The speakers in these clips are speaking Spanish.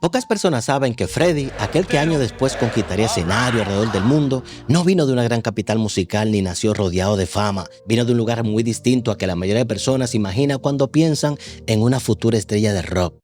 Pocas personas saben que Freddie, aquel que años después conquistaría escenario alrededor del mundo, no vino de una gran capital musical ni nació rodeado de fama. Vino de un lugar muy distinto a que la mayoría de personas imagina cuando piensan en una futura estrella de rock.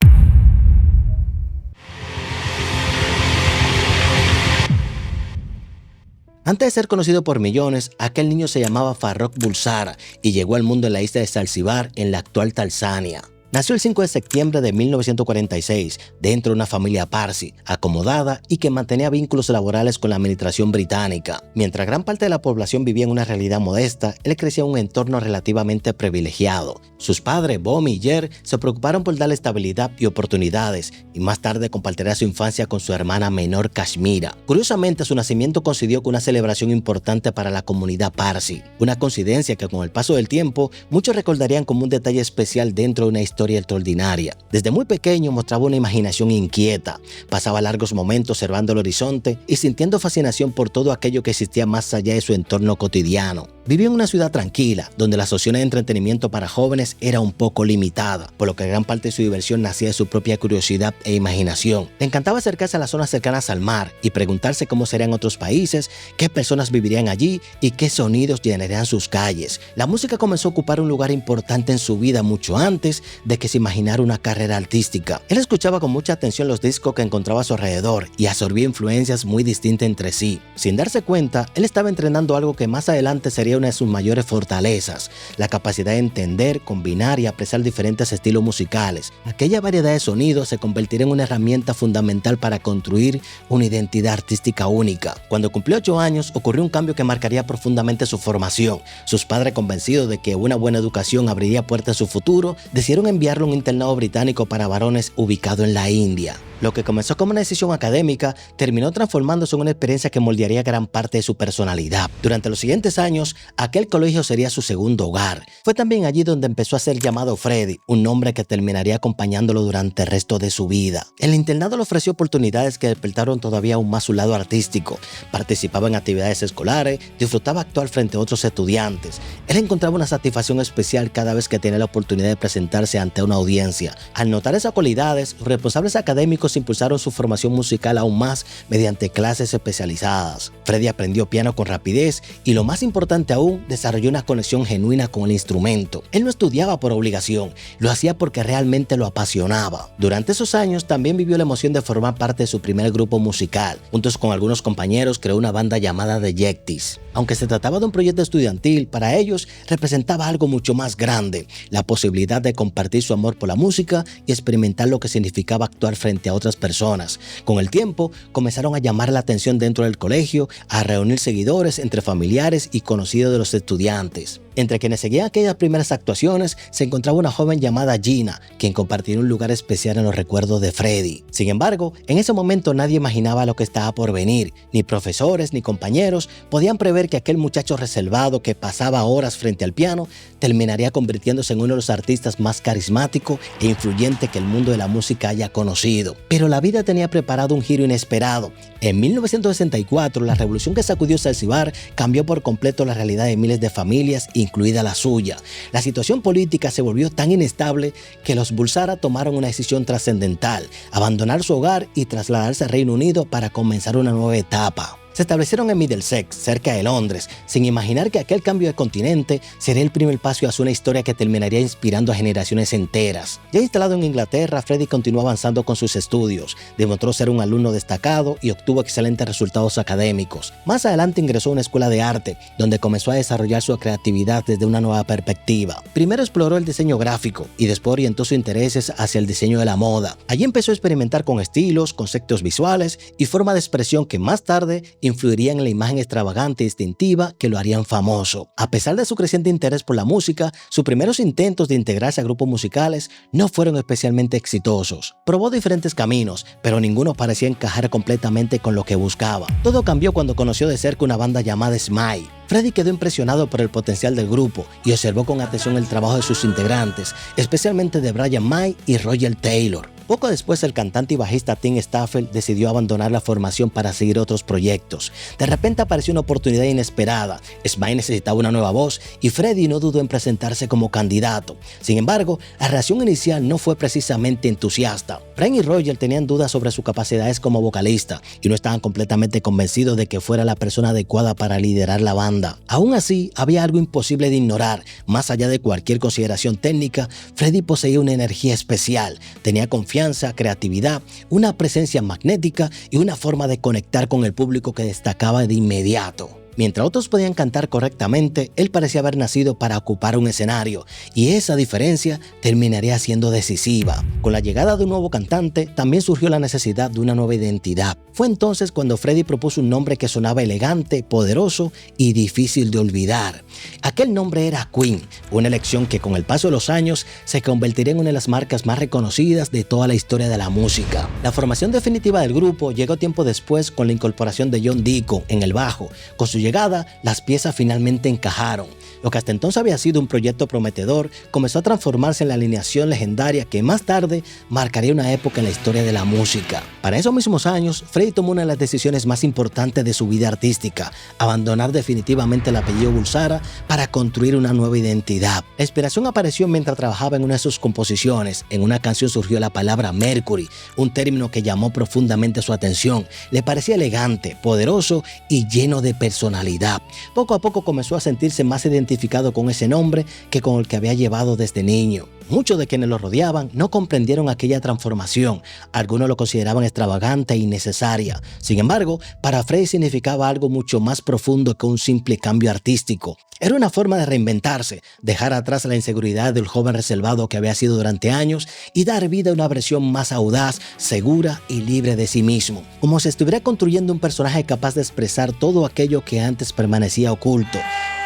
Antes de ser conocido por millones, aquel niño se llamaba Farrokh Bulsara y llegó al mundo en la isla de Zanzíbar, en la actual Tanzania. Nació el 5 de septiembre de 1946 dentro de una familia parsi, acomodada y que mantenía vínculos laborales con la administración británica. Mientras gran parte de la población vivía en una realidad modesta, él crecía en un entorno relativamente privilegiado. Sus padres, Bomi y Yer, se preocuparon por darle estabilidad y oportunidades, y más tarde compartiría su infancia con su hermana menor Kashmira. Curiosamente, su nacimiento coincidió con una celebración importante para la comunidad parsi, una coincidencia que con el paso del tiempo muchos recordarían como un detalle especial dentro de una historia extraordinaria. Desde muy pequeño mostraba una imaginación inquieta, pasaba largos momentos observando el horizonte y sintiendo fascinación por todo aquello que existía más allá de su entorno cotidiano. Vivía en una ciudad tranquila, donde las opciones de entretenimiento para jóvenes era un poco limitada, por lo que gran parte de su diversión nacía de su propia curiosidad e imaginación. Le encantaba acercarse a las zonas cercanas al mar y preguntarse cómo serían otros países, qué personas vivirían allí y qué sonidos llenarían sus calles. La música comenzó a ocupar un lugar importante en su vida mucho antes de que se imaginara una carrera artística. Él escuchaba con mucha atención los discos que encontraba a su alrededor y absorbía influencias muy distintas entre sí. Sin darse cuenta, él estaba entrenando algo que más adelante sería una de sus mayores fortalezas, la capacidad de entender, combinar y apreciar diferentes estilos musicales. Aquella variedad de sonidos se convertiría en una herramienta fundamental para construir una identidad artística única. Cuando cumplió 8 años, ocurrió un cambio que marcaría profundamente su formación. Sus padres, convencidos de que una buena educación abriría puertas en su futuro, decidieron enviarlo a un internado británico para varones ubicado en la India. Lo que comenzó como una decisión académica terminó transformándose en una experiencia que moldearía gran parte de su personalidad. Durante los siguientes años, aquel colegio sería su segundo hogar. Fue también allí donde empezó a ser llamado Freddie, un nombre que terminaría acompañándolo durante el resto de su vida. El internado le ofreció oportunidades que despertaron todavía aún más su lado artístico. Participaba en actividades escolares, disfrutaba actuar frente a otros estudiantes. Él encontraba una satisfacción especial cada vez que tenía la oportunidad de presentarse ante una audiencia. Al notar esas cualidades, los responsables académicos impulsaron su formación musical aún más mediante clases especializadas. Freddie aprendió piano con rapidez y, lo más importante aún, desarrolló una conexión genuina con el instrumento. Él no estudiaba por obligación, lo hacía porque realmente lo apasionaba. Durante esos años también vivió la emoción de formar parte de su primer grupo musical. Juntos con algunos compañeros creó una banda llamada The Yektis. Aunque se trataba de un proyecto estudiantil, para ellos representaba algo mucho más grande, la posibilidad de compartir su amor por la música y experimentar lo que significaba actuar frente a otras personas. Con el tiempo, comenzaron a llamar la atención dentro del colegio, a reunir seguidores entre familiares y conocidos de los estudiantes. Entre quienes seguían aquellas primeras actuaciones se encontraba una joven llamada Gina, quien compartiría un lugar especial en los recuerdos de Freddie. Sin embargo, en ese momento nadie imaginaba lo que estaba por venir. Ni profesores ni compañeros podían prever que aquel muchacho reservado que pasaba horas frente al piano terminaría convirtiéndose en uno de los artistas más carismáticos e influyentes que el mundo de la música haya conocido. Pero la vida tenía preparado un giro inesperado. En 1964, la revolución que sacudió Zanzíbar cambió por completo la realidad de miles de familias, incluida la suya. La situación política se volvió tan inestable que los Bulsara tomaron una decisión trascendental: abandonar su hogar y trasladarse al Reino Unido para comenzar una nueva etapa. Se establecieron en Middlesex, cerca de Londres, sin imaginar que aquel cambio de continente sería el primer paso hacia una historia que terminaría inspirando a generaciones enteras. Ya instalado en Inglaterra, Freddie continuó avanzando con sus estudios, demostró ser un alumno destacado y obtuvo excelentes resultados académicos. Más adelante ingresó a una escuela de arte, donde comenzó a desarrollar su creatividad desde una nueva perspectiva. Primero exploró el diseño gráfico y después orientó sus intereses hacia el diseño de la moda. Allí empezó a experimentar con estilos, conceptos visuales y forma de expresión que más tarde influirían en la imagen extravagante y distintiva que lo harían famoso. A pesar de su creciente interés por la música, sus primeros intentos de integrarse a grupos musicales no fueron especialmente exitosos. Probó diferentes caminos, pero ninguno parecía encajar completamente con lo que buscaba. Todo cambió cuando conoció de cerca una banda llamada Smile. Freddie quedó impresionado por el potencial del grupo y observó con atención el trabajo de sus integrantes, especialmente de Brian May y Roger Taylor. Poco después, el cantante y bajista Tim Staffel decidió abandonar la formación para seguir otros proyectos. De repente apareció una oportunidad inesperada. Smile necesitaba una nueva voz y Freddie no dudó en presentarse como candidato. Sin embargo, la reacción inicial no fue precisamente entusiasta. Frank y Roger tenían dudas sobre sus capacidades como vocalista y no estaban completamente convencidos de que fuera la persona adecuada para liderar la banda. Aún así, había algo imposible de ignorar. Más allá de cualquier consideración técnica, Freddie poseía una energía especial. Tenía confianza, creatividad, una presencia magnética y una forma de conectar con el público que destacaba de inmediato. Mientras otros podían cantar correctamente, él parecía haber nacido para ocupar un escenario, y esa diferencia terminaría siendo decisiva. Con la llegada de un nuevo cantante, también surgió la necesidad de una nueva identidad. Fue entonces cuando Freddie propuso un nombre que sonaba elegante, poderoso y difícil de olvidar. Aquel nombre era Queen, una elección que con el paso de los años se convertiría en una de las marcas más reconocidas de toda la historia de la música. La formación definitiva del grupo llegó tiempo después con la incorporación de John Deacon en el bajo. Con su llegada, las piezas finalmente encajaron. Lo que hasta entonces había sido un proyecto prometedor comenzó a transformarse en la alineación legendaria que más tarde marcaría una época en la historia de la música. Para esos mismos años, Freddie tomó una de las decisiones más importantes de su vida artística: abandonar definitivamente el apellido Bulsara para construir una nueva identidad. La inspiración apareció mientras trabajaba en una de sus composiciones. En una canción surgió la palabra Mercury, un término que llamó profundamente su atención. Le parecía elegante, poderoso y lleno de personalidad. Poco a poco comenzó a sentirse más identificado con ese nombre que con el que había llevado desde niño. Muchos de quienes lo rodeaban no comprendieron aquella transformación. Algunos lo consideraban extravagante e innecesaria. Sin embargo, para Freddie significaba algo mucho más profundo que un simple cambio artístico. Era una forma de reinventarse, dejar atrás la inseguridad del joven reservado que había sido durante años y dar vida a una versión más audaz, segura y libre de sí mismo. Como si estuviera construyendo un personaje capaz de expresar todo aquello que antes permanecía oculto.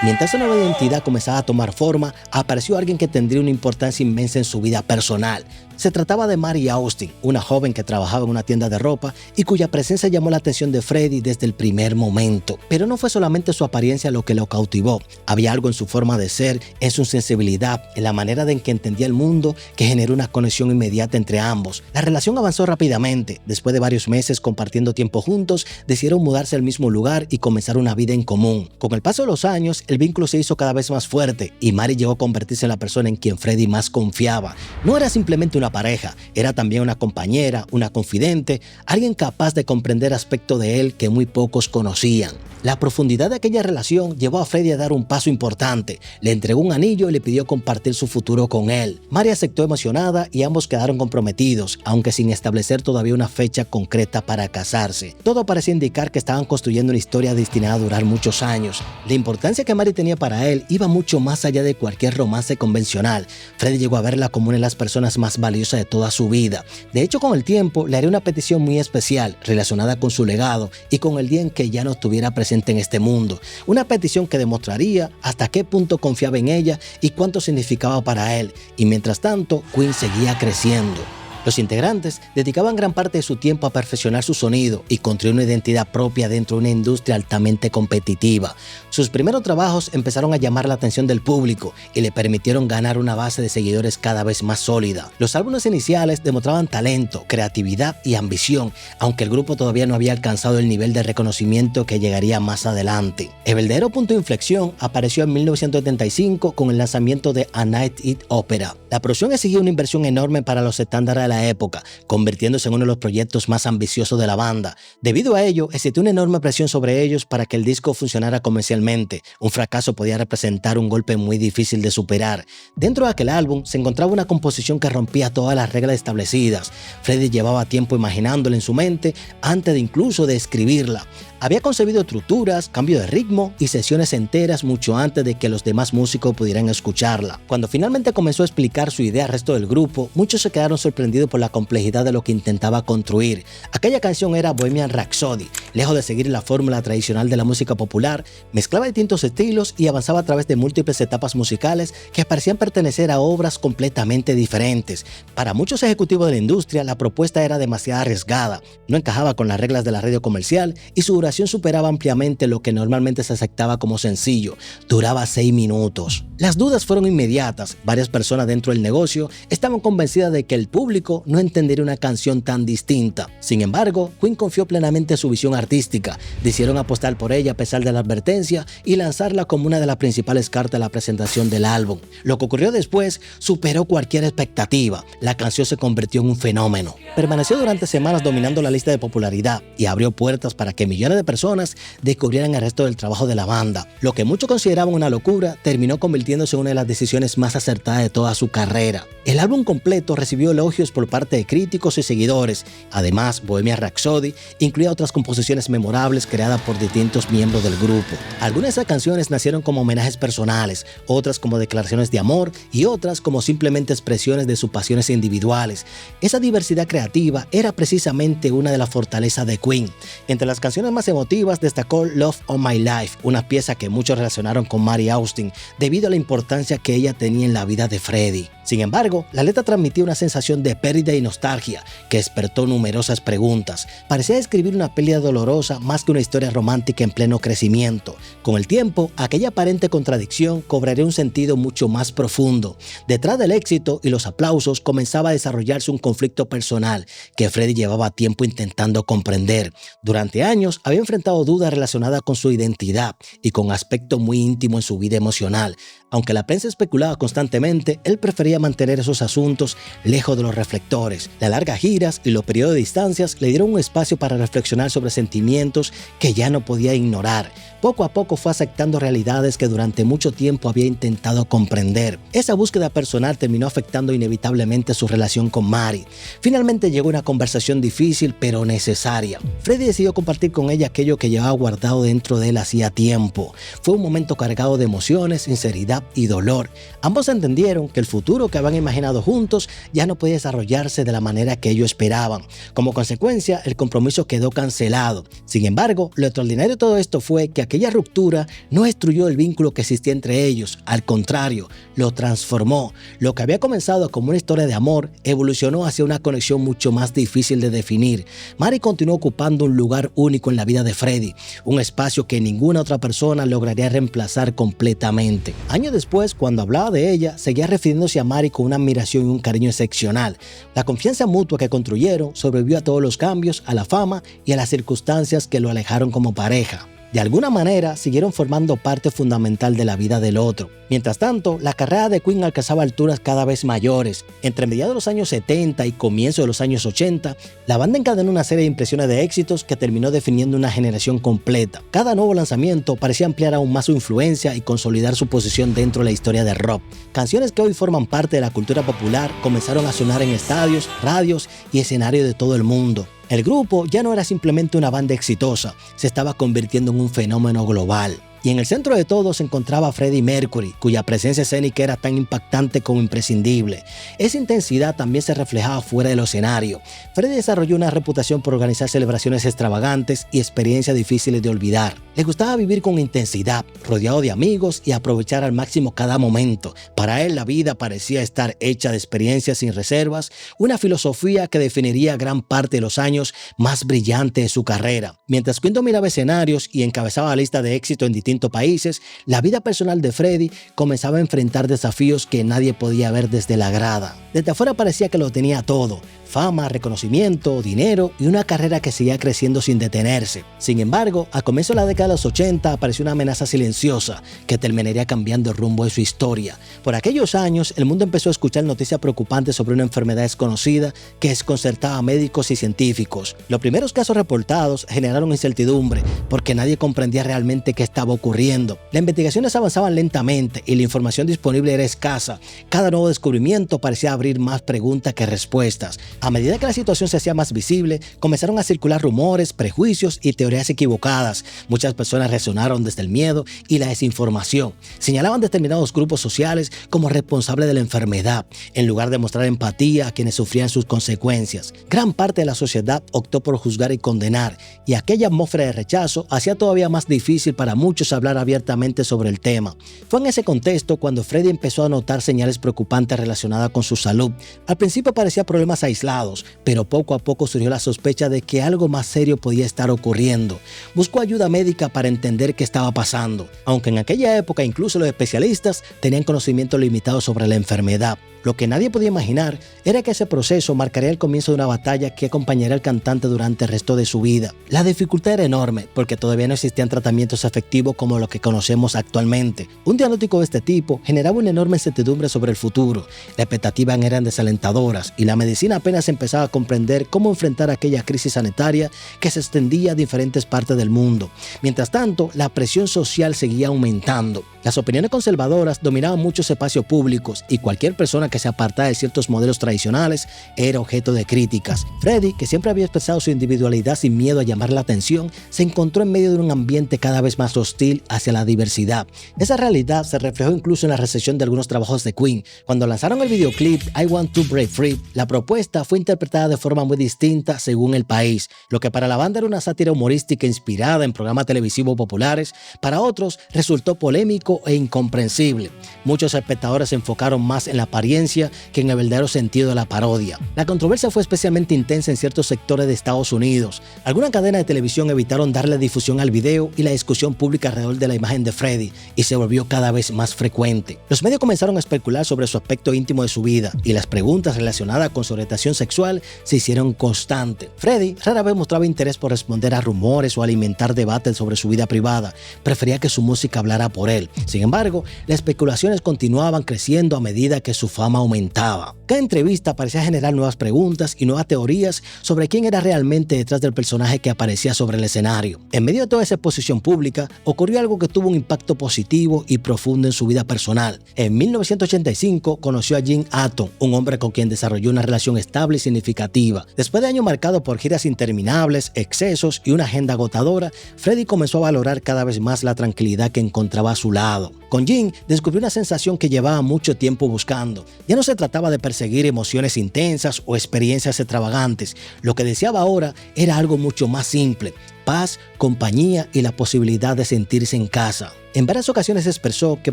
Mientras esa nueva identidad comenzaba a tomar forma, apareció alguien que tendría una importancia inmensa en su vida personal. Se trataba de Mary Austin, una joven que trabajaba en una tienda de ropa y cuya presencia llamó la atención de Freddie desde el primer momento. Pero no fue solamente su apariencia lo que lo cautivó. Había algo en su forma de ser, en su sensibilidad, en la manera en que entendía el mundo, que generó una conexión inmediata entre ambos. La relación avanzó rápidamente. Después de varios meses compartiendo tiempo juntos, decidieron mudarse al mismo lugar y comenzar una vida en común. Con el paso de los años, el vínculo se hizo cada vez más fuerte y Mary llegó a convertirse en la persona en quien Freddie más confiaba. No era simplemente una pareja, era también una compañera, una confidente, alguien capaz de comprender aspectos de él que muy pocos conocían. La profundidad de aquella relación llevó a Freddie a dar un paso importante. Le entregó un anillo y le pidió compartir su futuro con él. Mary aceptó emocionada y ambos quedaron comprometidos, aunque sin establecer todavía una fecha concreta para casarse. Todo parecía indicar que estaban construyendo una historia destinada a durar muchos años. La importancia que Mary tenía para él iba mucho más allá de cualquier romance convencional. Freddie llegó a verla como una de las personas más valiosas de toda su vida. De hecho, con el tiempo le haría una petición muy especial relacionada con su legado y con el día en que ya no estuviera presente en este mundo. Una petición que demostraría hasta qué punto confiaba en ella y cuánto significaba para él. Y mientras tanto, Queen seguía creciendo. Los integrantes dedicaban gran parte de su tiempo a perfeccionar su sonido y construir una identidad propia dentro de una industria altamente competitiva. Sus primeros trabajos empezaron a llamar la atención del público y le permitieron ganar una base de seguidores cada vez más sólida. Los álbumes iniciales demostraban talento, creatividad y ambición, aunque el grupo todavía no había alcanzado el nivel de reconocimiento que llegaría más adelante. El verdadero punto de inflexión apareció en 1975 con el lanzamiento de A Night at Opera. La producción exigía una inversión enorme para los estándares de la época, convirtiéndose en uno de los proyectos más ambiciosos de la banda. Debido a ello, existió una enorme presión sobre ellos para que el disco funcionara comercialmente. Un fracaso podía representar un golpe muy difícil de superar. Dentro de aquel álbum se encontraba una composición que rompía todas las reglas establecidas. Freddie llevaba tiempo imaginándola en su mente antes de incluso de escribirla. Había concebido estructuras, cambio de ritmo y sesiones enteras mucho antes de que los demás músicos pudieran escucharla. Cuando finalmente comenzó a explicar su idea al resto del grupo, muchos se quedaron sorprendidos por la complejidad de lo que intentaba construir. Aquella canción era Bohemian Rhapsody. Lejos de seguir la fórmula tradicional de la música popular, mezclaba distintos estilos y avanzaba a través de múltiples etapas musicales que parecían pertenecer a obras completamente diferentes. Para muchos ejecutivos de la industria, la propuesta era demasiado arriesgada, no encajaba con las reglas de la radio comercial y su duración superaba ampliamente lo que normalmente se aceptaba como sencillo. Duraba 6 minutos. Las dudas fueron inmediatas. Varias personas dentro del negocio estaban convencidas de que el público público no entendería una canción tan distinta. Sin embargo, Queen confió plenamente en su visión artística, decidieron apostar por ella a pesar de la advertencia y lanzarla como una de las principales cartas de la presentación del álbum. Lo que ocurrió después superó cualquier expectativa. La canción se convirtió en un fenómeno. Permaneció durante semanas dominando la lista de popularidad y abrió puertas para que millones de personas descubrieran el resto del trabajo de la banda. Lo que muchos consideraban una locura terminó convirtiéndose en una de las decisiones más acertadas de toda su carrera. El álbum completo recibió elogios por parte de críticos y seguidores. Además, Bohemian Rhapsody incluía otras composiciones memorables creadas por distintos miembros del grupo. Algunas de esas canciones nacieron como homenajes personales, otras como declaraciones de amor y otras como simplemente expresiones de sus pasiones individuales. Esa diversidad creativa era precisamente una de las fortalezas de Queen. Entre las canciones más emotivas destacó Love of My Life, una pieza que muchos relacionaron con Mary Austin debido a la importancia que ella tenía en la vida de Freddie. Sin embargo, la letra transmitía una sensación de pérdida y nostalgia que despertó numerosas preguntas. Parecía describir una pérdida dolorosa más que una historia romántica en pleno crecimiento. Con el tiempo, aquella aparente contradicción cobraría un sentido mucho más profundo. Detrás del éxito y los aplausos comenzaba a desarrollarse un conflicto personal que Freddie llevaba tiempo intentando comprender. Durante años había enfrentado dudas relacionadas con su identidad y con aspectos muy íntimos en su vida emocional. Aunque la prensa especulaba constantemente, él prefería mantener esos asuntos lejos de los reflectores. Las largas giras y los periodos de distancias le dieron un espacio para reflexionar sobre sentimientos que ya no podía ignorar. Poco a poco fue aceptando realidades que durante mucho tiempo había intentado comprender. Esa búsqueda personal terminó afectando inevitablemente su relación con Mary. Finalmente llegó una conversación difícil pero necesaria. Freddie decidió compartir con ella aquello que llevaba guardado dentro de él hacía tiempo. Fue un momento cargado de emociones, sinceridad y dolor. Ambos entendieron que el futuro que habían imaginado juntos ya no podía desarrollarse de la manera que ellos esperaban. Como consecuencia, el compromiso quedó cancelado. Sin embargo, lo extraordinario de todo esto fue que aquella ruptura no destruyó el vínculo que existía entre ellos. Al contrario, lo transformó. Lo que había comenzado como una historia de amor evolucionó hacia una conexión mucho más difícil de definir. Mary continuó ocupando un lugar único en la vida de Freddie, un espacio que ninguna otra persona lograría reemplazar completamente. Años después, cuando hablaba de ella, seguía refiriéndose a Mary con una admiración y un cariño excepcional. La confianza mutua que construyeron sobrevivió a todos los cambios, a la fama y a las circunstancias que lo alejaron como pareja. De alguna manera, siguieron formando parte fundamental de la vida del otro. Mientras tanto, la carrera de Queen alcanzaba alturas cada vez mayores. Entre mediados de los años 70 y comienzos de los años 80, la banda encadenó una serie de impresiones de éxitos que terminó definiendo una generación completa. Cada nuevo lanzamiento parecía ampliar aún más su influencia y consolidar su posición dentro de la historia del rock. Canciones que hoy forman parte de la cultura popular comenzaron a sonar en estadios, radios y escenarios de todo el mundo. El grupo ya no era simplemente una banda exitosa, se estaba convirtiendo en un fenómeno global. Y en el centro de todo se encontraba Freddie Mercury, cuya presencia escénica era tan impactante como imprescindible. Esa intensidad también se reflejaba fuera del escenario. Freddie desarrolló una reputación por organizar celebraciones extravagantes y experiencias difíciles de olvidar. Le gustaba vivir con intensidad, rodeado de amigos y aprovechar al máximo cada momento. Para él la vida parecía estar hecha de experiencias sin reservas, una filosofía que definiría gran parte de los años más brillantes de su carrera. Mientras Queen dominaba escenarios y encabezaba la lista de éxito en distintos países, la vida personal de Freddie comenzaba a enfrentar desafíos que nadie podía ver desde la grada. Desde afuera parecía que lo tenía todo: fama, reconocimiento, dinero y una carrera que seguía creciendo sin detenerse. Sin embargo, a comienzos de la década de los 80 apareció una amenaza silenciosa que terminaría cambiando el rumbo de su historia. Por aquellos años, el mundo empezó a escuchar noticias preocupantes sobre una enfermedad desconocida que desconcertaba a médicos y científicos. Los primeros casos reportados generaron incertidumbre porque nadie comprendía realmente qué estaba ocurriendo. Las investigaciones avanzaban lentamente y la información disponible era escasa. Cada nuevo descubrimiento parecía abrir más preguntas que respuestas. A medida que la situación se hacía más visible, comenzaron a circular rumores, prejuicios y teorías equivocadas. Muchas personas reaccionaron desde el miedo y la desinformación. Señalaban determinados grupos sociales como responsables de la enfermedad, en lugar de mostrar empatía a quienes sufrían sus consecuencias. Gran parte de la sociedad optó por juzgar y condenar, y aquella atmósfera de rechazo hacía todavía más difícil para muchos hablar abiertamente sobre el tema. Fue en ese contexto cuando Freddie empezó a notar señales preocupantes relacionadas con su salud. Al principio parecía problemas aislados, pero poco a poco surgió la sospecha de que algo más serio podía estar ocurriendo. Buscó ayuda médica para entender qué estaba pasando, aunque en aquella época incluso los especialistas tenían conocimiento limitado sobre la enfermedad. Lo que nadie podía imaginar era que ese proceso marcaría el comienzo de una batalla que acompañaría al cantante durante el resto de su vida. La dificultad era enorme porque todavía no existían tratamientos efectivos como los que conocemos actualmente. Un diagnóstico de este tipo generaba una enorme incertidumbre sobre el futuro. Las expectativas eran desalentadoras y la medicina apenas empezaba a comprender cómo enfrentar aquella crisis sanitaria que se extendía a diferentes partes del mundo. Mientras tanto, la presión social seguía aumentando. Las opiniones conservadoras dominaban muchos espacios públicos y cualquier persona que se apartara de ciertos modelos tradicionales era objeto de críticas. Freddie, que siempre había expresado su individualidad sin miedo a llamar la atención, se encontró en medio de un ambiente cada vez más hostil hacia la diversidad. Esa realidad se reflejó incluso en la recepción de algunos trabajos de Queen. Cuando lanzaron el videoclip I Want to Break Free, la propuesta fue interpretada de forma muy distinta según el país. Lo que para la banda era una sátira humorística inspirada en programas televisivos populares, para otros resultó polémico e incomprensible. Muchos espectadores se enfocaron más en la apariencia que en el verdadero sentido de la parodia. La controversia fue especialmente intensa en ciertos sectores de Estados Unidos. Algunas cadenas de televisión evitaron darle difusión al video y la discusión pública alrededor de la imagen de Freddie y se volvió cada vez más frecuente. Los medios comenzaron a especular sobre su aspecto íntimo de su vida y las preguntas relacionadas con su orientación sexual se hicieron constantes. Freddie rara vez mostraba interés por responder a rumores o alimentar debates sobre su vida privada. Prefería que su música hablara por él. Sin embargo, las especulaciones continuaban creciendo a medida que su fama aumentaba. Cada entrevista parecía generar nuevas preguntas y nuevas teorías sobre quién era realmente detrás del personaje que aparecía sobre el escenario. En medio de toda esa exposición pública, ocurrió algo que tuvo un impacto positivo y profundo en su vida personal. En 1985 conoció a Jim Atton, un hombre con quien desarrolló una relación estable y significativa. Después de años marcados por giras interminables, excesos y una agenda agotadora, Freddie comenzó a valorar cada vez más la tranquilidad que encontraba a su lado. Con Jim descubrió una sensación que llevaba mucho tiempo buscando. Ya no se trataba de perseguir emociones intensas o experiencias extravagantes. Lo que deseaba ahora era algo mucho más simple: paz, compañía y la posibilidad de sentirse en casa. En varias ocasiones expresó que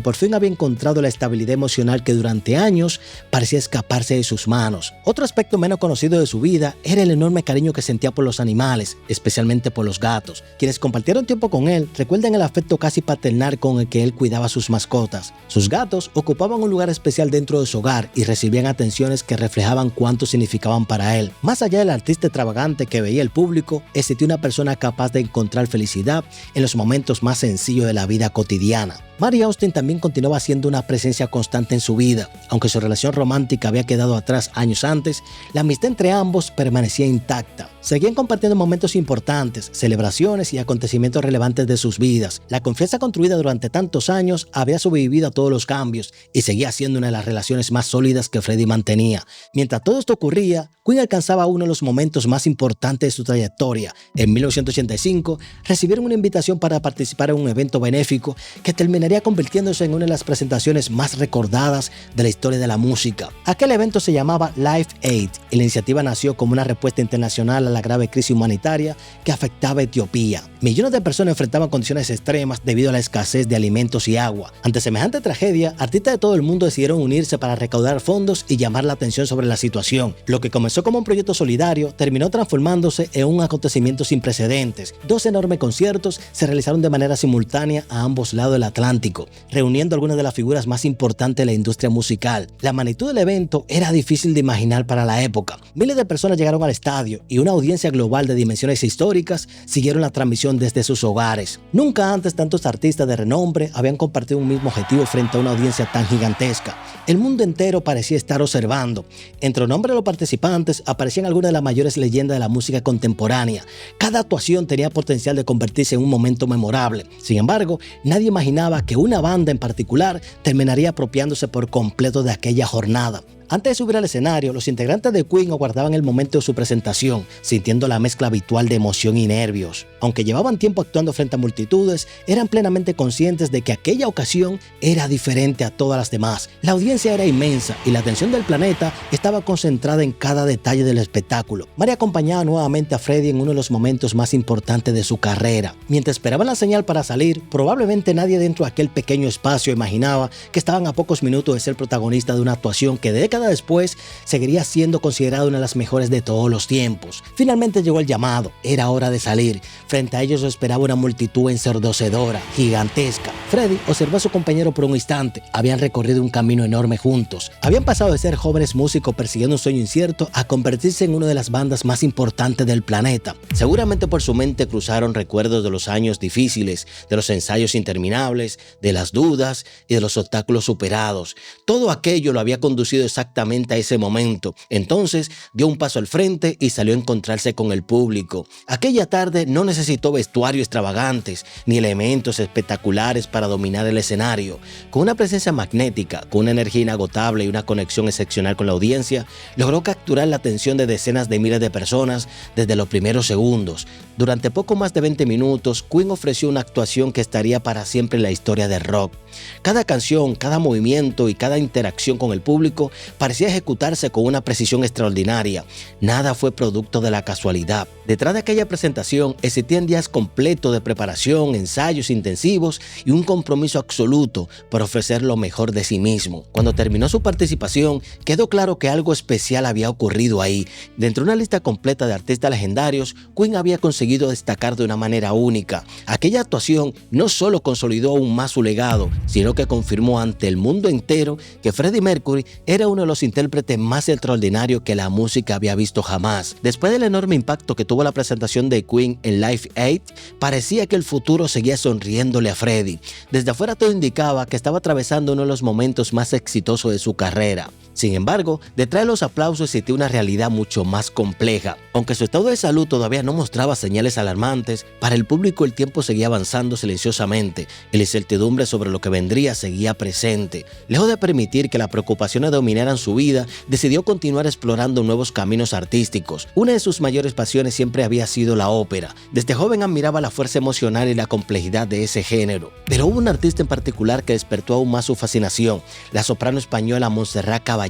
por fin había encontrado la estabilidad emocional que durante años parecía escaparse de sus manos. Otro aspecto menos conocido de su vida era el enorme cariño que sentía por los animales, especialmente por los gatos. Quienes compartieron tiempo con él recuerdan el afecto casi paternal con el que él cuidaba a sus mascotas. Sus gatos ocupaban un lugar especial dentro de su hogar y recibían atenciones que reflejaban cuánto significaban para él. Más allá del artista extravagante que veía el público, existía una persona capaz de encontrar felicidad en los momentos más sencillos de la vida cotidiana. Mary Austin también continuaba siendo una presencia constante en su vida. Aunque su relación romántica había quedado atrás años antes, la amistad entre ambos permanecía intacta. Seguían compartiendo momentos importantes, celebraciones y acontecimientos relevantes de sus vidas. La confianza construida durante tantos años había sobrevivido a todos los cambios y seguía siendo una de las relaciones más sólidas que Freddie mantenía. Mientras todo esto ocurría, Queen alcanzaba uno de los momentos más importantes de su trayectoria. En 1985, recibieron una invitación para participar en un evento benéfico que terminaría convirtiéndose en una de las presentaciones más recordadas de la historia de la música. Aquel evento se llamaba Live Aid y la iniciativa nació como una respuesta internacional a la grave crisis humanitaria que afectaba a Etiopía. Millones de personas enfrentaban condiciones extremas debido a la escasez de alimentos y agua. Ante semejante tragedia, artistas de todo el mundo decidieron unirse para recaudar fondos y llamar la atención sobre la situación. Lo que comenzó como un proyecto solidario terminó transformándose en un acontecimiento sin precedentes. 2 enormes conciertos se realizaron de manera simultánea a ambos lados del Atlántico, reuniendo algunas de las figuras más importantes de la industria musical. La magnitud del evento era difícil de imaginar para la época. Miles de personas llegaron al estadio y una audiencia global de dimensiones históricas siguieron la transmisión desde sus hogares. Nunca antes tantos artistas de renombre habían compartido un mismo objetivo frente a una audiencia tan gigantesca. El mundo entero parecía estar observando. Entre los nombres de los participantes aparecían algunas de las mayores leyendas de la música contemporánea. Cada actuación tenía potencial de convertirse en un momento memorable. Sin embargo, nadie imaginaba que una banda en particular terminaría apropiándose por completo de aquella jornada. Antes de subir al escenario, los integrantes de Queen aguardaban el momento de su presentación, sintiendo la mezcla habitual de emoción y nervios. Aunque llevaban tiempo actuando frente a multitudes, eran plenamente conscientes de que aquella ocasión era diferente a todas las demás. La audiencia era inmensa y la atención del planeta estaba concentrada en cada detalle del espectáculo. Mary acompañaba nuevamente a Freddie en uno de los momentos más importantes de su carrera. Mientras esperaban la señal para salir, probablemente nadie dentro de aquel pequeño espacio imaginaba que estaban a pocos minutos de ser protagonista de una actuación que décadas después seguiría siendo considerada una de las mejores de todos los tiempos. Finalmente llegó el llamado, era hora de salir. Freddie Frente a ellos lo esperaba una multitud ensordecedora, gigantesca. Freddie observó a su compañero por un instante. Habían recorrido un camino enorme juntos. Habían pasado de ser jóvenes músicos persiguiendo un sueño incierto a convertirse en una de las bandas más importantes del planeta. Seguramente por su mente cruzaron recuerdos de los años difíciles, de los ensayos interminables, de las dudas y de los obstáculos superados. Todo aquello lo había conducido exactamente a ese momento. Entonces dio un paso al frente y salió a encontrarse con el público. Aquella tarde no necesitó vestuarios extravagantes ni elementos espectaculares para dominar el escenario. Con una presencia magnética, con una energía inagotable y una conexión excepcional con la audiencia, logró capturar la atención de decenas de miles de personas desde los primeros segundos. Durante poco más de 20 minutos, Queen ofreció una actuación que estaría para siempre en la historia del rock. Cada canción, cada movimiento y cada interacción con el público parecía ejecutarse con una precisión extraordinaria. Nada fue producto de la casualidad. Detrás de aquella presentación existían días completos de preparación, ensayos intensivos y un compromiso absoluto por ofrecer lo mejor de sí mismo. Cuando terminó su participación, quedó claro que algo especial había ocurrido ahí. Dentro de una lista completa de artistas legendarios, Queen había conseguido destacar de una manera única. Aquella actuación no solo consolidó aún más su legado, sino que confirmó ante el mundo entero que Freddie Mercury era uno de los intérpretes más extraordinarios que la música había visto jamás. Después del enorme impacto que tuvo la presentación de Queen en Live Aid, parecía que el futuro seguía sonriéndole a Freddie. Desde afuera todo indicaba que estaba atravesando uno de los momentos más exitosos de su carrera. Sin embargo, detrás de los aplausos existía una realidad mucho más compleja. Aunque su estado de salud todavía no mostraba señales alarmantes, para el público el tiempo seguía avanzando silenciosamente y la incertidumbre sobre lo que vendría seguía presente. Lejos de permitir que las preocupaciones dominaran su vida, decidió continuar explorando nuevos caminos artísticos. Una de sus mayores pasiones siempre había sido la ópera. Desde joven admiraba la fuerza emocional y la complejidad de ese género. Pero hubo un artista en particular que despertó aún más su fascinación, la soprano española Montserrat Caballé.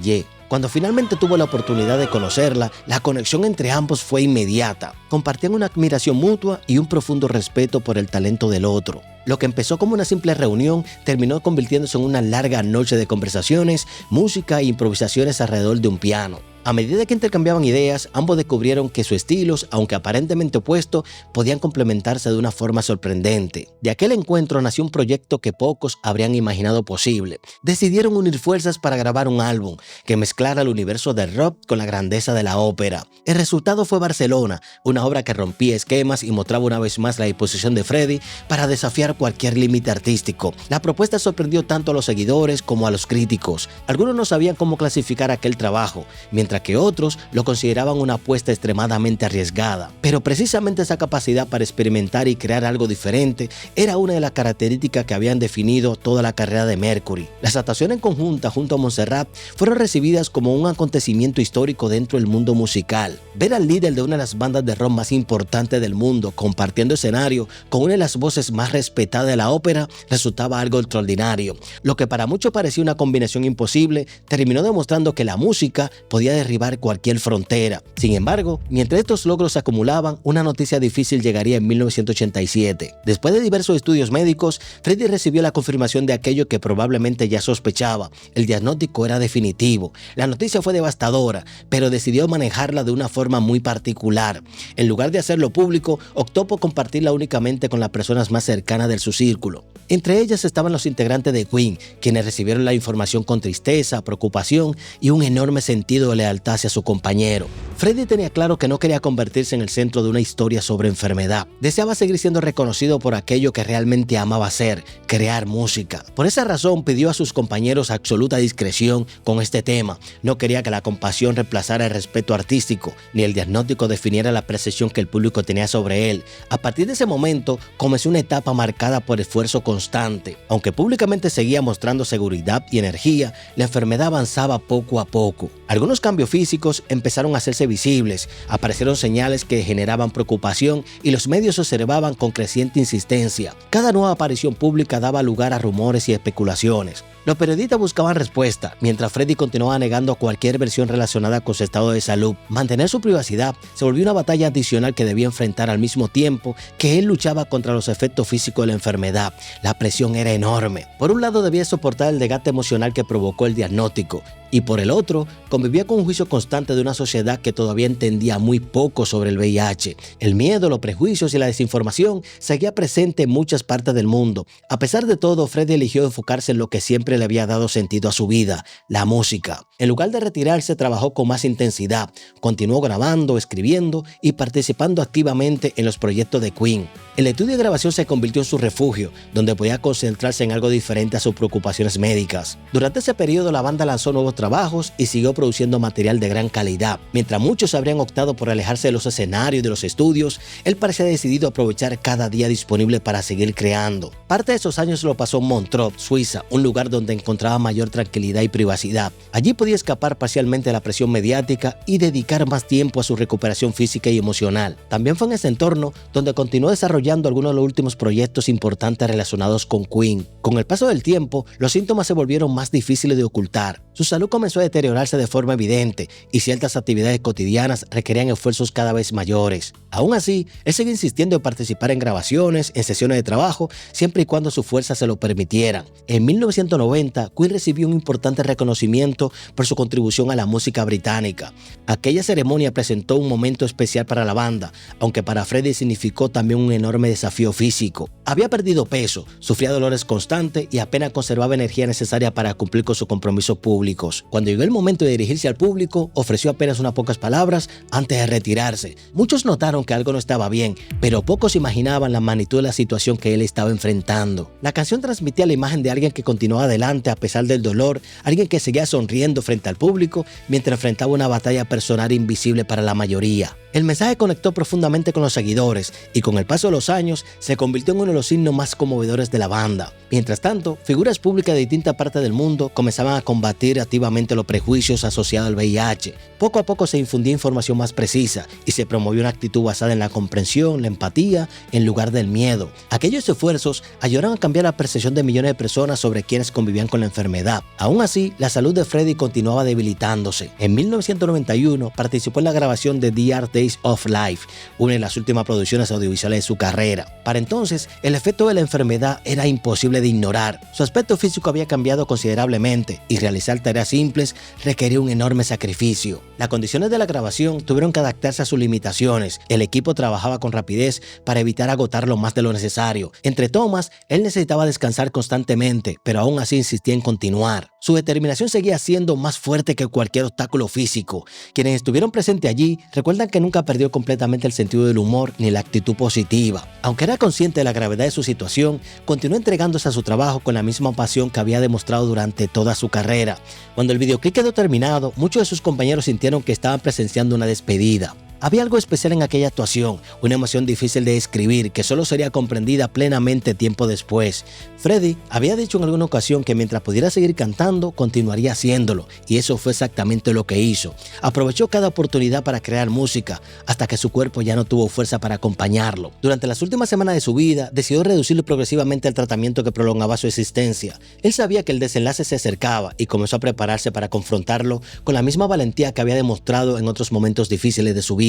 Cuando finalmente tuvo la oportunidad de conocerla, la conexión entre ambos fue inmediata. Compartían una admiración mutua y un profundo respeto por el talento del otro. Lo que empezó como una simple reunión terminó convirtiéndose en una larga noche de conversaciones, música e improvisaciones alrededor de un piano. A medida que intercambiaban ideas, ambos descubrieron que sus estilos, aunque aparentemente opuestos, podían complementarse de una forma sorprendente. De aquel encuentro nació un proyecto que pocos habrían imaginado posible. Decidieron unir fuerzas para grabar un álbum que mezclara el universo del rock con la grandeza de la ópera. El resultado fue Barcelona, una obra que rompía esquemas y mostraba una vez más la disposición de Freddie para desafiar cualquier límite artístico. La propuesta sorprendió tanto a los seguidores como a los críticos. Algunos no sabían cómo clasificar aquel trabajo, mientras que otros lo consideraban una apuesta extremadamente arriesgada. Pero precisamente esa capacidad para experimentar y crear algo diferente era una de las características que habían definido toda la carrera de Mercury. Las actuaciones en conjunta junto a Montserrat fueron recibidas como un acontecimiento histórico dentro del mundo musical. Ver al líder de una de las bandas de rock más importantes del mundo compartiendo escenario con una de las voces más respetadas de la ópera resultaba algo extraordinario. Lo que para muchos parecía una combinación imposible, terminó demostrando que la música podía derribar cualquier frontera. Sin embargo, mientras estos logros se acumulaban, una noticia difícil llegaría en 1987. Después de diversos estudios médicos, Freddie recibió la confirmación de aquello que probablemente ya sospechaba. El diagnóstico era definitivo. La noticia fue devastadora, pero decidió manejarla de una forma muy particular. En lugar de hacerlo público, optó por compartirla únicamente con las personas más cercanas de su círculo. Entre ellas estaban los integrantes de Queen, quienes recibieron la información con tristeza, preocupación y un enorme sentido de lealtad hacia su compañero. Freddie tenía claro que no quería convertirse en el centro de una historia sobre enfermedad. Deseaba seguir siendo reconocido por aquello que realmente amaba hacer, crear música. Por esa razón pidió a sus compañeros absoluta discreción con este tema. No quería que la compasión reemplazara el respeto artístico, ni el diagnóstico definiera la percepción que el público tenía sobre él. A partir de ese momento comenzó una etapa marcada por esfuerzo constante. Aunque públicamente seguía mostrando seguridad y energía, la enfermedad avanzaba poco a poco. Algunos cambios físicos empezaron a hacerse visibles, aparecieron señales que generaban preocupación y los medios observaban con creciente insistencia. Cada nueva aparición pública daba lugar a rumores y especulaciones. Los periodistas buscaban respuesta, mientras Freddie continuaba negando cualquier versión relacionada con su estado de salud. Mantener su privacidad se volvió una batalla adicional que debía enfrentar al mismo tiempo que él luchaba contra los efectos físicos de la enfermedad. La presión era enorme. Por un lado debía soportar el desgaste emocional que provocó el diagnóstico, y por el otro, convivía con un juicio constante de una sociedad que todavía entendía muy poco sobre el VIH. El miedo, los prejuicios y la desinformación seguía presente en muchas partes del mundo. A pesar de todo, Freddie eligió enfocarse en lo que siempre le había dado sentido a su vida, la música. En lugar de retirarse, trabajó con más intensidad. Continuó grabando, escribiendo y participando activamente en los proyectos de Queen. El estudio de grabación se convirtió en su refugio, donde podía concentrarse en algo diferente a sus preocupaciones médicas. Durante ese periodo, la banda lanzó nuevos trabajos y siguió produciendo material de gran calidad. Mientras muchos habrían optado por alejarse de los escenarios y de los estudios, él parecía decidido a aprovechar cada día disponible para seguir creando. Parte de esos años lo pasó en Montreux, Suiza, un lugar donde encontraba mayor tranquilidad y privacidad. Allí podía escapar parcialmente de la presión mediática y dedicar más tiempo a su recuperación física y emocional. También fue en ese entorno donde continuó desarrollando algunos de los últimos proyectos importantes relacionados con Queen. Con el paso del tiempo, los síntomas se volvieron más difíciles de ocultar. Su salud comenzó a deteriorarse de forma evidente y ciertas actividades cotidianas requerían esfuerzos cada vez mayores. Aún así, él seguía insistiendo en participar en grabaciones, en sesiones de trabajo, siempre y cuando sus fuerzas se lo permitieran. En 1990, Queen recibió un importante reconocimiento por su contribución a la música británica. Aquella ceremonia presentó un momento especial para la banda, aunque para Freddie significó también un enorme desafío físico. Había perdido peso, sufría dolores constantes y apenas conservaba energía necesaria para cumplir con sus compromisos públicos. Cuando llegó el momento de dirigirse al público, ofreció apenas unas pocas palabras antes de retirarse. Muchos notaron que algo no estaba bien, pero pocos imaginaban la magnitud de la situación que él estaba enfrentando. La canción transmitía la imagen de alguien que continuaba adelante a pesar del dolor, alguien que seguía sonriendo frente al público mientras enfrentaba una batalla personal invisible para la mayoría. El mensaje conectó profundamente con los seguidores y con el paso de los años se convirtió en uno de los himnos más conmovedores de la banda. Mientras tanto, figuras públicas de distintas partes del mundo comenzaban a combatir activamente los prejuicios asociados al VIH. Poco a poco se infundía información más precisa y se promovió una actitud basada en la comprensión, la empatía, en lugar del miedo. Aquellos esfuerzos ayudaron a cambiar la percepción de millones de personas sobre quienes convivían con la enfermedad. Aún así, la salud de Freddie continuaba debilitándose. En 1991 participó en la grabación de The Hard Days of Life, una de las últimas producciones audiovisuales de su carrera. Para entonces, el efecto de la enfermedad era imposible de ignorar. Su aspecto físico había cambiado considerablemente y realizar tareas simples requería un enorme sacrificio. Las condiciones de la grabación tuvieron que adaptarse a sus limitaciones. El equipo trabajaba con rapidez para evitar agotarlo más de lo necesario. Entre tomas, él necesitaba descansar constantemente, pero aún así insistía en continuar. Su determinación seguía siendo más fuerte que cualquier obstáculo físico. Quienes estuvieron presentes allí recuerdan que nunca perdió completamente el sentido del humor ni la actitud positiva. Aunque era consciente de la gravedad de su situación, continuó entregándose a su trabajo con la misma pasión que había demostrado durante toda su carrera. Cuando el videoclip quedó terminado, muchos de sus compañeros sintieron que estaban presenciando una despedida. Había algo especial en aquella actuación, una emoción difícil de describir que solo sería comprendida plenamente tiempo después. Freddie había dicho en alguna ocasión que mientras pudiera seguir cantando, continuaría haciéndolo, y eso fue exactamente lo que hizo. Aprovechó cada oportunidad para crear música, hasta que su cuerpo ya no tuvo fuerza para acompañarlo. Durante las últimas semanas de su vida, decidió reducir progresivamente el tratamiento que prolongaba su existencia. Él sabía que el desenlace se acercaba y comenzó a prepararse para confrontarlo con la misma valentía que había demostrado en otros momentos difíciles de su vida.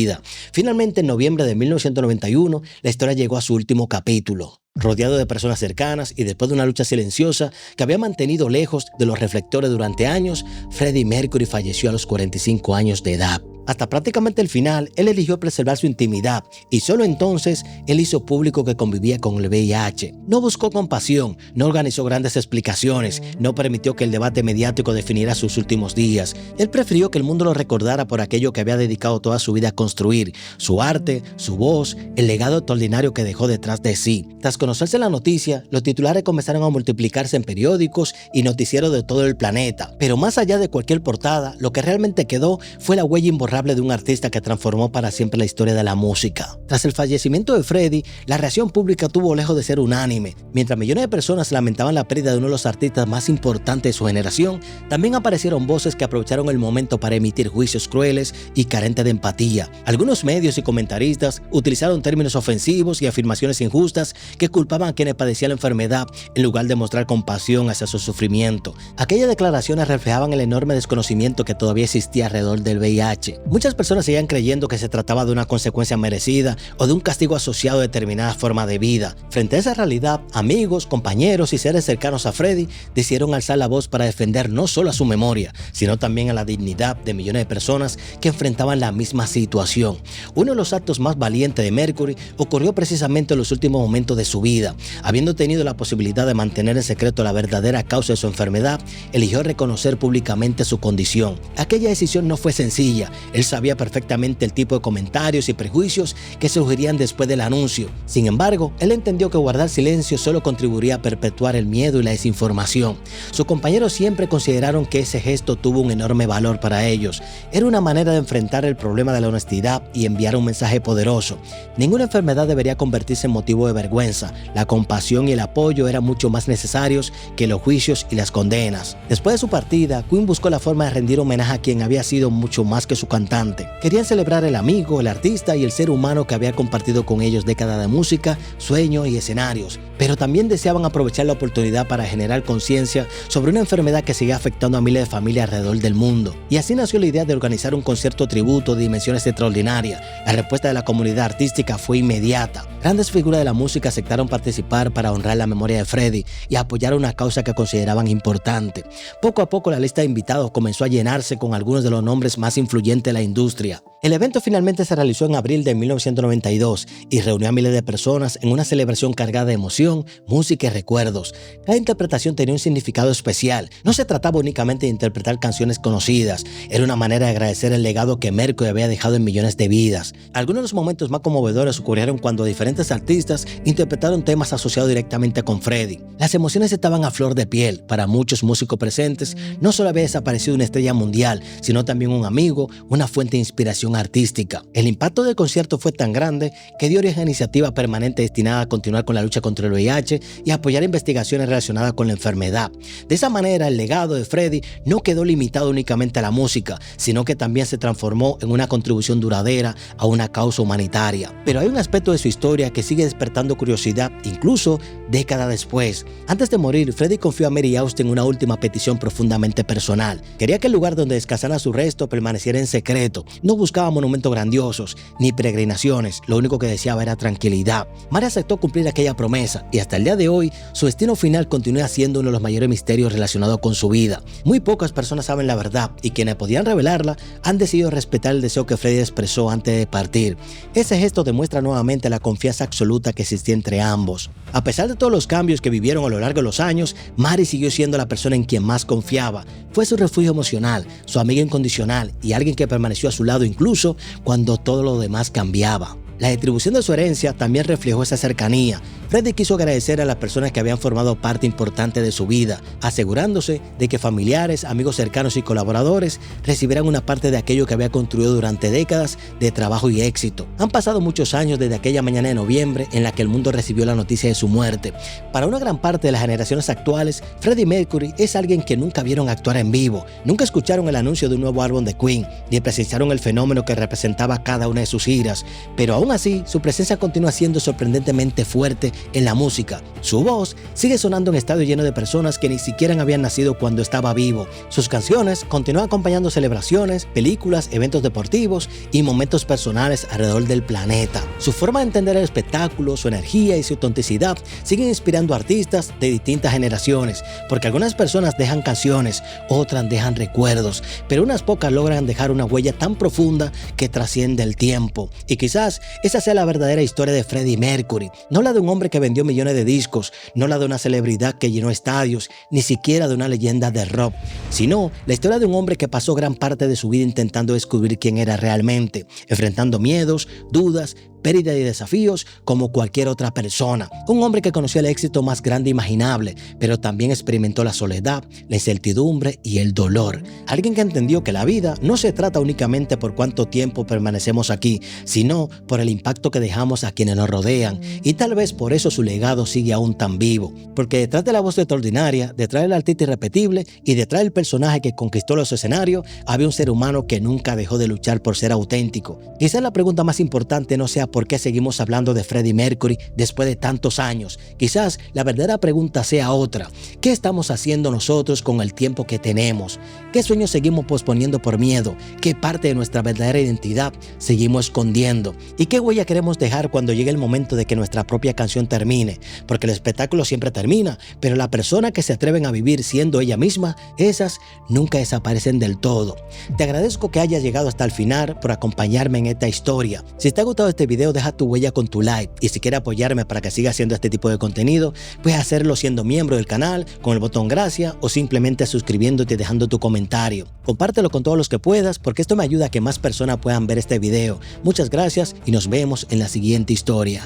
Finalmente, en noviembre de 1991, la historia llegó a su último capítulo. Rodeado de personas cercanas y después de una lucha silenciosa que había mantenido lejos de los reflectores durante años, Freddie Mercury falleció a los 45 años de edad. Hasta prácticamente el final, él eligió preservar su intimidad y solo entonces él hizo público que convivía con el VIH. No buscó compasión, no organizó grandes explicaciones, no permitió que el debate mediático definiera sus últimos días. Él prefirió que el mundo lo recordara por aquello que había dedicado toda su vida a construir, su arte, su voz, el legado extraordinario que dejó detrás de sí. Tras conocerse la noticia, los titulares comenzaron a multiplicarse en periódicos y noticieros de todo el planeta. Pero más allá de cualquier portada, lo que realmente quedó fue la huella imborrable irreparable de un artista que transformó para siempre la historia de la música. Tras el fallecimiento de Freddie, la reacción pública tuvo lejos de ser unánime. Mientras millones de personas lamentaban la pérdida de uno de los artistas más importantes de su generación, también aparecieron voces que aprovecharon el momento para emitir juicios crueles y carentes de empatía. Algunos medios y comentaristas utilizaron términos ofensivos y afirmaciones injustas que culpaban a quienes padecían la enfermedad en lugar de mostrar compasión hacia su sufrimiento. Aquellas declaraciones reflejaban el enorme desconocimiento que todavía existía alrededor del VIH. Muchas personas seguían creyendo que se trataba de una consecuencia merecida o de un castigo asociado a determinada forma de vida. Frente a esa realidad, amigos, compañeros y seres cercanos a Freddie decidieron alzar la voz para defender no solo a su memoria, sino también a la dignidad de millones de personas que enfrentaban la misma situación. Uno de los actos más valientes de Mercury ocurrió precisamente en los últimos momentos de su vida. Habiendo tenido la posibilidad de mantener en secreto la verdadera causa de su enfermedad, eligió reconocer públicamente su condición. Aquella decisión no fue sencilla. Él sabía perfectamente el tipo de comentarios y prejuicios que surgirían después del anuncio. Sin embargo, él entendió que guardar silencio solo contribuiría a perpetuar el miedo y la desinformación. Sus compañeros siempre consideraron que ese gesto tuvo un enorme valor para ellos. Era una manera de enfrentar el problema de la honestidad y enviar un mensaje poderoso. Ninguna enfermedad debería convertirse en motivo de vergüenza. La compasión y el apoyo eran mucho más necesarios que los juicios y las condenas. Después de su partida, Queen buscó la forma de rendir homenaje a quien había sido mucho más que su cantante. Querían celebrar el amigo, el artista y el ser humano que había compartido con ellos décadas de música, sueños y escenarios, pero también deseaban aprovechar la oportunidad para generar conciencia sobre una enfermedad que seguía afectando a miles de familias alrededor del mundo. Y así nació la idea de organizar un concierto tributo de dimensiones extraordinarias. La respuesta de la comunidad artística fue inmediata. Grandes figuras de la música aceptaron participar para honrar la memoria de Freddie y apoyar una causa que consideraban importante. Poco a poco la lista de invitados comenzó a llenarse con algunos de los nombres más influyentes de la industria. El evento finalmente se realizó en abril de 1992 y reunió a miles de personas en una celebración cargada de emoción, música y recuerdos. Cada interpretación tenía un significado especial. No se trataba únicamente de interpretar canciones conocidas, era una manera de agradecer el legado que Mercury había dejado en millones de vidas. Algunos de los momentos más conmovedores ocurrieron cuando diferentes artistas interpretaron temas asociados directamente con Freddie. Las emociones estaban a flor de piel. Para muchos músicos presentes, no solo había desaparecido una estrella mundial, sino también un amigo, una fuente de inspiración artística. El impacto del concierto fue tan grande que dio origen a iniciativa permanente destinada a continuar con la lucha contra el VIH y a apoyar investigaciones relacionadas con la enfermedad. De esa manera, el legado de Freddie no quedó limitado únicamente a la música, sino que también se transformó en una contribución duradera a una causa humanitaria. Pero hay un aspecto de su historia que sigue despertando curiosidad, incluso décadas después. Antes de morir, Freddie confió a Mary Austin una última petición profundamente personal. Quería que el lugar donde descansara su resto permaneciera en secreto. No buscaba monumentos grandiosos ni peregrinaciones, lo único que deseaba era tranquilidad. Mary aceptó cumplir aquella promesa y hasta el día de hoy su destino final continúa siendo uno de los mayores misterios relacionados con su vida. Muy pocas personas saben la verdad y quienes podían revelarla han decidido respetar el deseo que Freddie expresó antes de partir. Ese gesto demuestra nuevamente la confianza absoluta que existía entre ambos. A pesar de todos los cambios que vivieron a lo largo de los años, Mary siguió siendo la persona en quien más confiaba. Fue su refugio emocional, su amiga incondicional y alguien que permaneció a su lado incluso cuando todo lo demás cambiaba. La distribución de su herencia también reflejó esa cercanía. Freddie quiso agradecer a las personas que habían formado parte importante de su vida, asegurándose de que familiares, amigos cercanos y colaboradores recibieran una parte de aquello que había construido durante décadas de trabajo y éxito. Han pasado muchos años desde aquella mañana de noviembre en la que el mundo recibió la noticia de su muerte. Para una gran parte de las generaciones actuales, Freddie Mercury es alguien que nunca vieron actuar en vivo, nunca escucharon el anuncio de un nuevo álbum de Queen, ni presenciaron el fenómeno que representaba cada una de sus giras, pero aún así, su presencia continúa siendo sorprendentemente fuerte en la música. Su voz sigue sonando en estadios llenos de personas que ni siquiera habían nacido cuando estaba vivo. Sus canciones continúan acompañando celebraciones, películas, eventos deportivos y momentos personales alrededor del planeta. Su forma de entender el espectáculo, su energía y su autenticidad siguen inspirando a artistas de distintas generaciones, porque algunas personas dejan canciones, otras dejan recuerdos, pero unas pocas logran dejar una huella tan profunda que trasciende el tiempo. Y quizás esa sea la verdadera historia de Freddie Mercury, no la de un hombre que vendió millones de discos, no la de una celebridad que llenó estadios, ni siquiera de una leyenda de rock, sino la historia de un hombre que pasó gran parte de su vida intentando descubrir quién era realmente, enfrentando miedos, dudas, pérdida y desafíos como cualquier otra persona. Un hombre que conoció el éxito más grande imaginable, pero también experimentó la soledad, la incertidumbre y el dolor. Alguien que entendió que la vida no se trata únicamente por cuánto tiempo permanecemos aquí, sino por el impacto que dejamos a quienes nos rodean, y tal vez por eso su legado sigue aún tan vivo. Porque detrás de la voz extraordinaria, detrás del artista irrepetible y detrás del personaje que conquistó los escenarios, había un ser humano que nunca dejó de luchar por ser auténtico. Quizás la pregunta más importante no sea por qué seguimos hablando de Freddie Mercury después de tantos años. Quizás la verdadera pregunta sea otra. ¿Qué estamos haciendo nosotros con el tiempo que tenemos? ¿Qué sueños seguimos posponiendo por miedo? ¿Qué parte de nuestra verdadera identidad seguimos escondiendo? ¿Y qué huella queremos dejar cuando llegue el momento de que nuestra propia canción termine? Porque el espectáculo siempre termina, pero la persona que se atreven a vivir siendo ella misma, esas nunca desaparecen del todo. Te agradezco que hayas llegado hasta el final por acompañarme en esta historia. Si te ha gustado este video, deja tu huella con tu like, y si quieres apoyarme para que siga haciendo este tipo de contenido, puedes hacerlo siendo miembro del canal con el botón gracias o simplemente suscribiéndote y dejando tu comentario. Compártelo con todos los que puedas porque esto me ayuda a que más personas puedan ver este video. Muchas gracias y nos vemos en la siguiente historia.